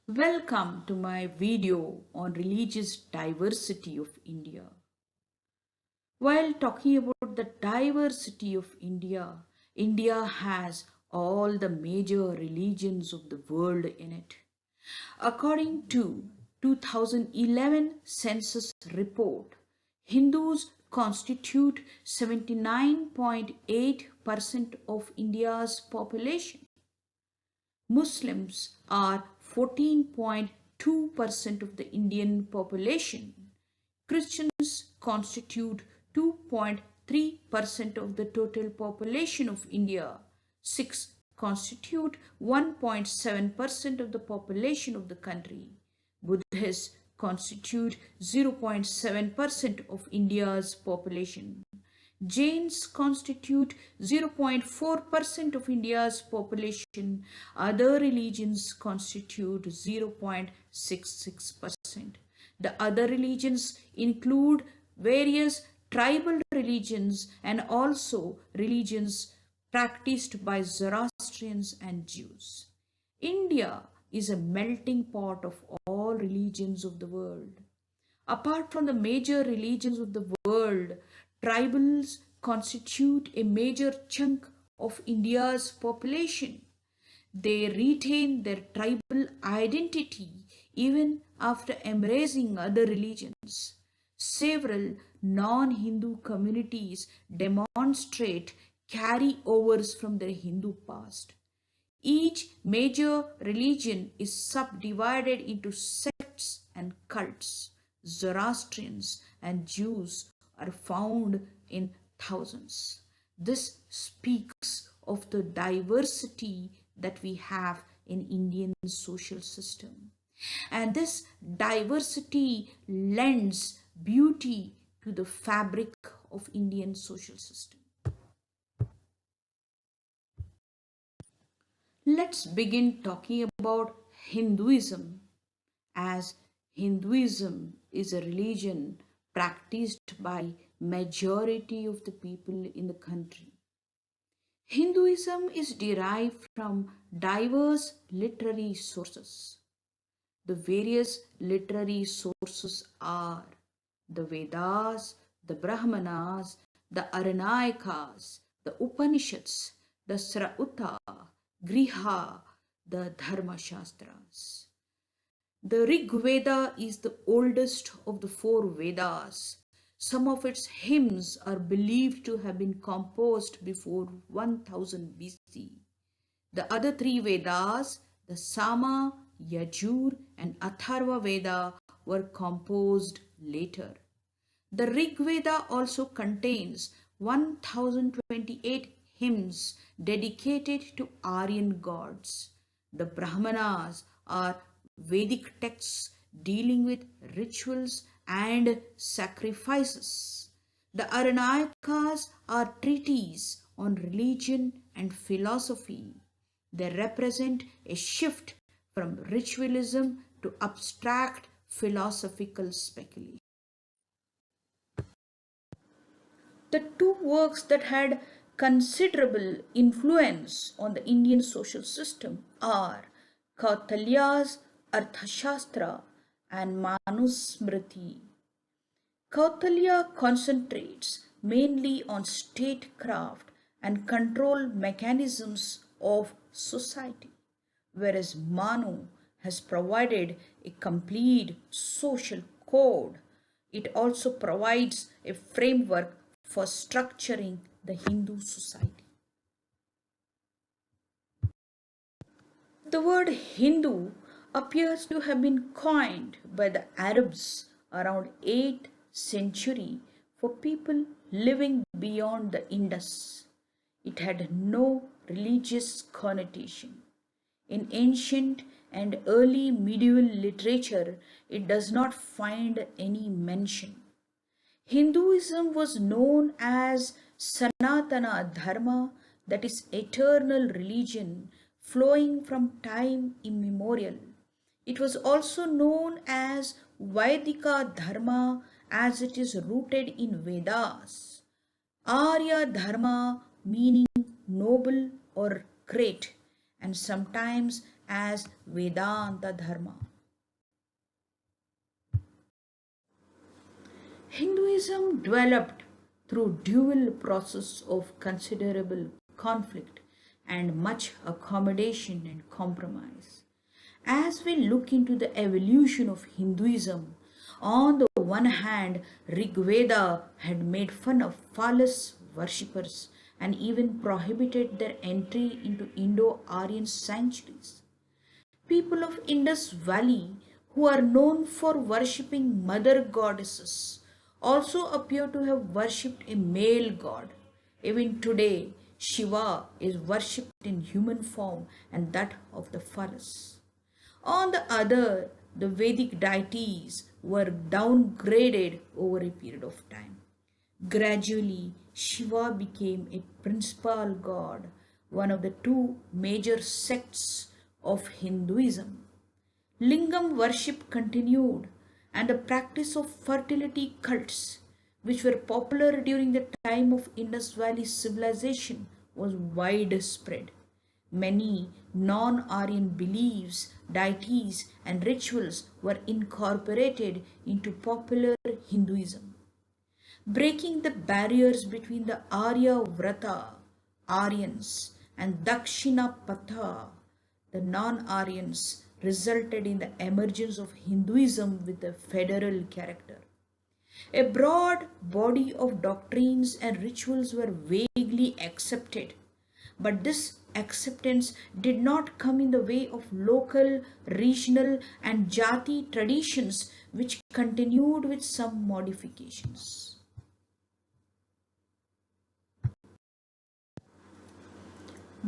Welcome to my video on religious diversity of India. While talking about the diversity of India, India has all the major religions of the world in it. According to 2011 census report, Hindus constitute 79.8% of India's population. Muslims are 14.2% of the Indian population. Christians constitute 2.3% of the total population of India. Sikhs constitute 1.7% of the population of the country. Buddhists constitute 0.7% of India's population. Jains constitute 0.4% of India's population. Other religions constitute 0.66%. The other religions include various tribal religions and also religions practiced by Zoroastrians and Jews. India is a melting pot of all religions of the world. Apart from the major religions of the world, tribals constitute a major chunk of India's population. They retain their tribal identity even after embracing other religions. Several non-Hindu communities demonstrate carryovers from their Hindu past. Each major religion is subdivided into sects and cults. Zoroastrians and Jews are found in thousands. This speaks of the diversity that we have in Indian social system. And this diversity lends beauty to the fabric of Indian social system. Let's begin talking about Hinduism, as Hinduism is a religion practiced by majority of the people in the country. Hinduism is derived from diverse literary sources. The various literary sources are the Vedas, the Brahmanas, the Aranayakas, the Upanishads, the Srauta, Griha, the Dharma Shastras. The Rig Veda is the oldest of the four Vedas. Some of its hymns are believed to have been composed before 1000 BC. The other three Vedas, the Sama, Yajur, and Atharva Veda, were composed later. The Rig Veda also contains 1028 hymns dedicated to Aryan gods. The Brahmanas are Vedic texts dealing with rituals and sacrifices. The Aranayakas are treatises on religion and philosophy. They represent a shift from ritualism to abstract philosophical speculation. The two works that had considerable influence on the Indian social system are Kautilya's Arthashastra and Manusmriti. Kautilya concentrates mainly on statecraft and control mechanisms of society, whereas Manu has provided a complete social code. It also provides a framework for structuring the Hindu society. The word Hindu appears to have been coined by the Arabs around 8th century for people living beyond the Indus. It had no religious connotation. In ancient and early medieval literature, it does not find any mention. Hinduism was known as Sanatana Dharma, that is, eternal religion flowing from time immemorial. It was also known as Vaidika Dharma, as it is rooted in Vedas. Arya Dharma, meaning noble or great, and sometimes as Vedanta Dharma. Hinduism developed through dual process of considerable conflict and much accommodation and compromise. As we look into the evolution of Hinduism, on the one hand, Rigveda had made fun of phallus worshippers and even prohibited their entry into Indo-Aryan sanctuaries. People of Indus Valley, who are known for worshipping mother goddesses, also appear to have worshipped a male god. Even today, Shiva is worshipped in human form and that of the phallus. On the other, the Vedic deities were downgraded over a period of time. Gradually, Shiva became a principal god, one of the two major sects of Hinduism. Lingam worship continued, and the practice of fertility cults, which were popular during the time of Indus Valley civilization, was widespread. Many non Aryan beliefs, deities, and rituals were incorporated into popular Hinduism, breaking the barriers between the Arya Vrata Aryans and Dakshinapatha, the non-Aryans, resulted in the emergence of Hinduism with a federal character. A broad body of doctrines and rituals were vaguely accepted, but this acceptance did not come in the way of local, regional, and jati traditions, which continued with some modifications.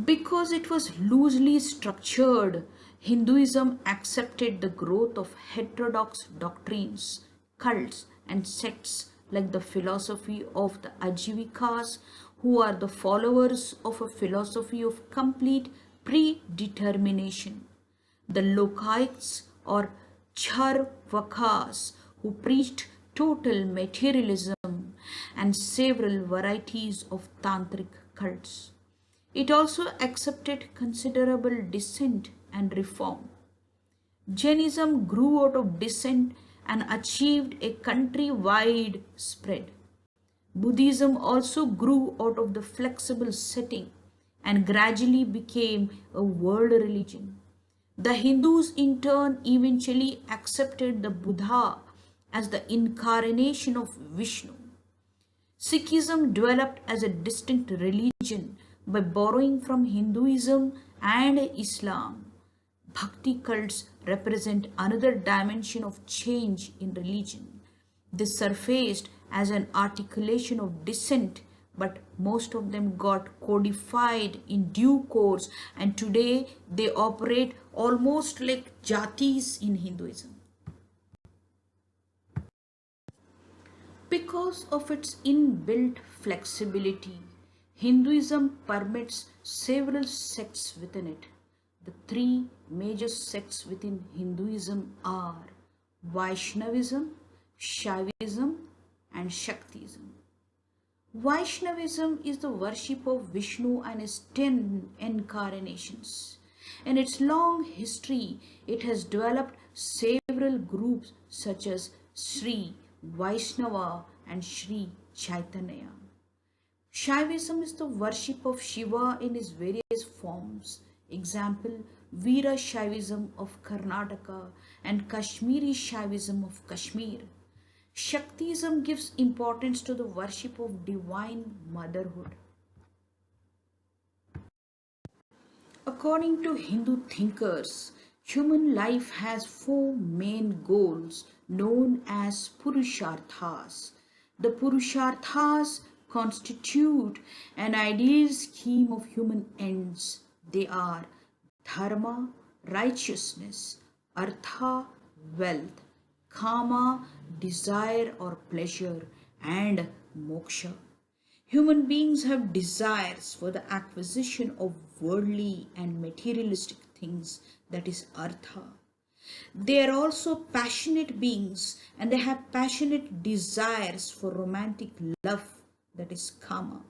Because it was loosely structured, Hinduism accepted the growth of heterodox doctrines, cults, and sects like the philosophy of the Ajivikas, who are the followers of a philosophy of complete predetermination, the Lokaites or Charvakas, who preached total materialism, and several varieties of tantric cults. It also accepted considerable dissent and reform. Jainism grew out of dissent and achieved a country-wide spread. Buddhism also grew out of the flexible setting and gradually became a world religion. The Hindus, in turn, eventually accepted the Buddha as the incarnation of Vishnu. Sikhism developed as a distinct religion by borrowing from Hinduism and Islam. Bhakti cults represent another dimension of change in religion. They surfaced as an articulation of dissent, but most of them got codified in due course, and today they operate almost like jatis in Hinduism. Because of its inbuilt flexibility, Hinduism permits several sects within it. The three major sects within Hinduism are Vaishnavism, Shaivism, and Shaktism. Vaishnavism is the worship of Vishnu and his 10 incarnations. In its long history, it has developed several groups such as Sri Vaishnava and Sri Chaitanya. Shaivism is the worship of Shiva in his various forms. Example, Veera Shaivism of Karnataka and Kashmiri Shaivism of Kashmir. Shaktism gives importance to the worship of divine motherhood. According to Hindu thinkers, human life has four main goals known as Purusharthas. The Purusharthas constitute an ideal scheme of human ends. They are dharma, righteousness, artha, wealth, kama, desire or pleasure, and moksha. Human beings have desires for the acquisition of worldly and materialistic things, that is artha. They are also passionate beings and they have passionate desires for romantic love, that is kama.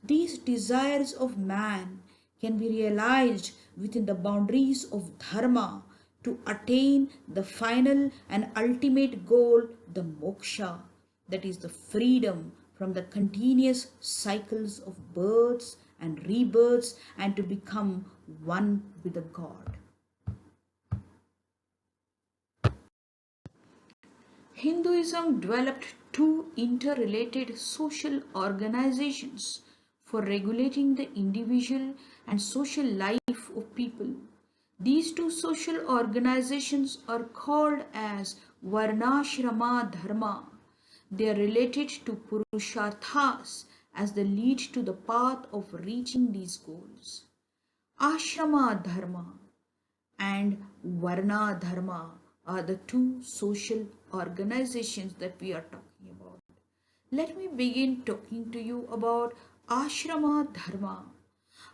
These desires of man can be realized within the boundaries of dharma to attain the final and ultimate goal, the moksha, that is the freedom from the continuous cycles of births and rebirths, and to become one with the God. Hinduism developed two interrelated social organizations for regulating the individual and social life of people. These two social organizations are called as Varnashrama Dharma. They are related to Purusharthas as they lead to the path of reaching these goals. Ashrama Dharma and Varna Dharma are the two social organizations that we are talking about. Let me begin talking to you about Ashrama Dharma.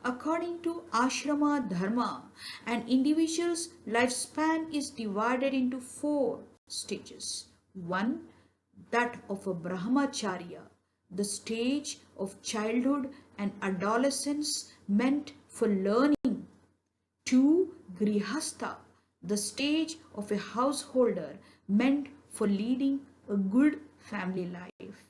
According to Ashrama Dharma, an individual's lifespan is divided into four stages. One, that of a brahmacharya, the stage of childhood and adolescence meant for learning. 2. Grihastha, the stage of a householder meant for leading a good family life.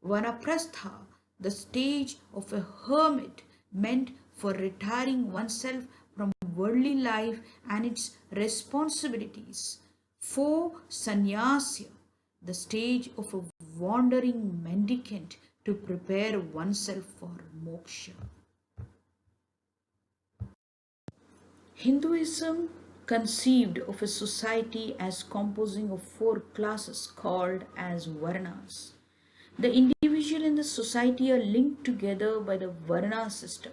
Vanaprastha, the stage of a hermit meant for retiring oneself from worldly life and its responsibilities. 4. Sannyasya, the stage of a wandering mendicant to prepare oneself for moksha. Hinduism conceived of a society as composing of four classes called as Varnas. The individual and the society are linked together by the Varna system.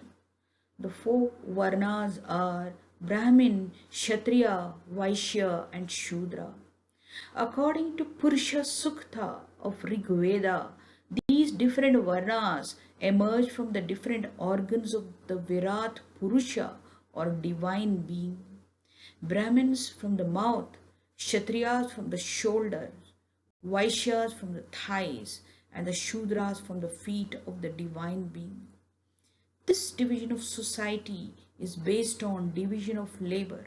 The four Varnas are Brahmin, Kshatriya, Vaishya and Shudra. According to Purusha Sukta of Rig Veda, these different Varnas emerge from the different organs of the Virat Purusha or divine being. Brahmins from the mouth, Kshatriyas from the shoulders, Vaishyas from the thighs, and the Shudras from the feet of the divine being. This division of society is based on division of labor.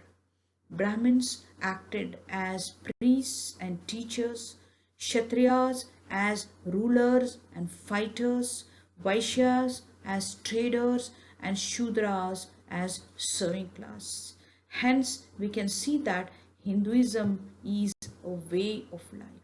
Brahmins acted as priests and teachers, Kshatriyas as rulers and fighters, Vaishyas as traders, and Shudras as serving class. Hence, we can see that Hinduism is a way of life.